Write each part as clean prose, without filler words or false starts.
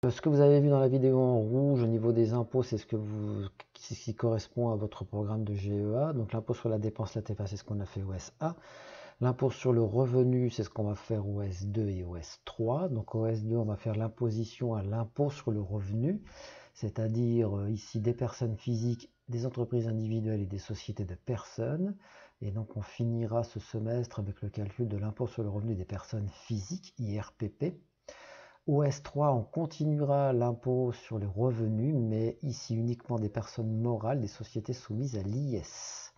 Ce que vous avez vu dans la vidéo en rouge au niveau des impôts, c'est ce qui correspond à votre programme de GEA. Donc l'impôt sur la dépense, la TEPA, c'est ce qu'on a fait au S1. L'impôt sur le revenu, c'est ce qu'on va faire au S2 et au S3. Donc au S2, on va faire l'imposition à l'impôt sur le revenu, c'est-à-dire ici des personnes physiques, des entreprises individuelles et des sociétés de personnes. Et donc on finira ce semestre avec le calcul de l'impôt sur le revenu des personnes physiques, IRPP. Au S3, on continuera l'impôt sur les revenus, mais ici uniquement des personnes morales, des sociétés soumises à l'IS.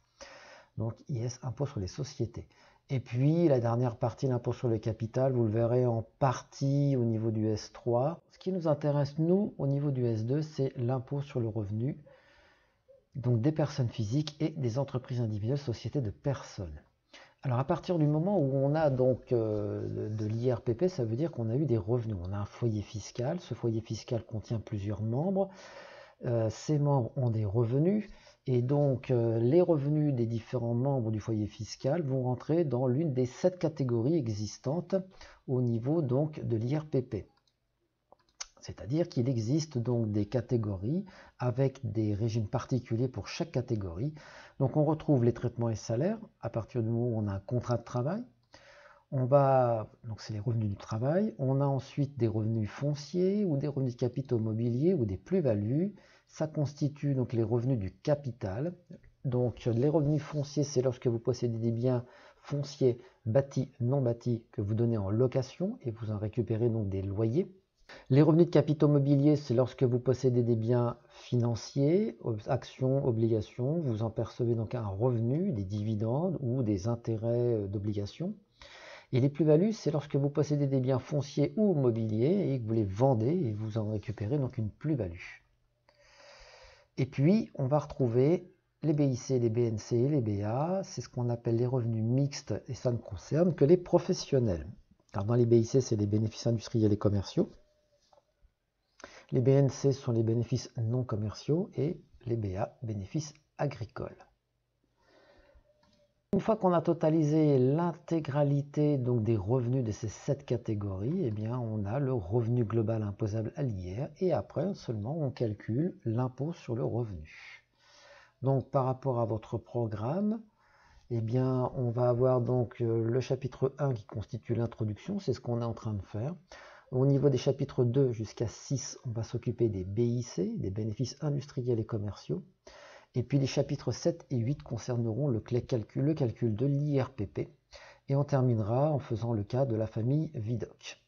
Donc IS, impôt sur les sociétés. Et puis la dernière partie, l'impôt sur le capital, vous le verrez en partie au niveau du S3. Ce qui nous intéresse, nous, au niveau du S2, c'est l'impôt sur le revenu, donc des personnes physiques et des entreprises individuelles, sociétés de personnes. Alors à partir du moment où on a donc de l'IRPP, ça veut dire qu'on a eu des revenus. On a un foyer fiscal. Ce foyer fiscal contient plusieurs membres. Ces membres ont des revenus. Et donc les revenus des différents membres du foyer fiscal vont rentrer dans l'une des 7 catégories existantes au niveau donc de l'IRPP. C'est-à-dire qu'il existe donc des catégories avec des régimes particuliers pour chaque catégorie. Donc on retrouve les traitements et salaires à partir du moment où on a un contrat de travail. Donc c'est les revenus du travail. On a ensuite des revenus fonciers ou des revenus de capitaux mobiliers ou des plus-values. Ça constitue donc les revenus du capital. Donc les revenus fonciers, c'est lorsque vous possédez des biens fonciers bâtis, non bâtis, que vous donnez en location et vous en récupérez donc des loyers. Les revenus de capitaux mobiliers, c'est lorsque vous possédez des biens financiers, actions, obligations, vous en percevez donc un revenu, des dividendes ou des intérêts d'obligations. Et les plus-values, c'est lorsque vous possédez des biens fonciers ou mobiliers et que vous les vendez et vous en récupérez donc une plus-value. Et puis, on va retrouver les BIC, les BNC et les BA, c'est ce qu'on appelle les revenus mixtes et ça ne concerne que les professionnels. Car dans les BIC, c'est les bénéfices industriels et commerciaux. Les BNC sont les bénéfices non commerciaux et les BA, bénéfices agricoles. Une fois qu'on a totalisé l'intégralité donc des revenus de ces 7 catégories, eh bien on a le revenu global imposable à l'IR et après seulement on calcule l'impôt sur le revenu. Donc par rapport à votre programme, eh bien on va avoir donc le chapitre 1 qui constitue l'introduction, c'est ce qu'on est en train de faire. Au niveau des chapitres 2 jusqu'à 6, on va s'occuper des BIC, des bénéfices industriels et commerciaux. Et puis les chapitres 7 et 8 concerneront le calcul de l'IRPP. Et on terminera en faisant le cas de la famille VIDOC.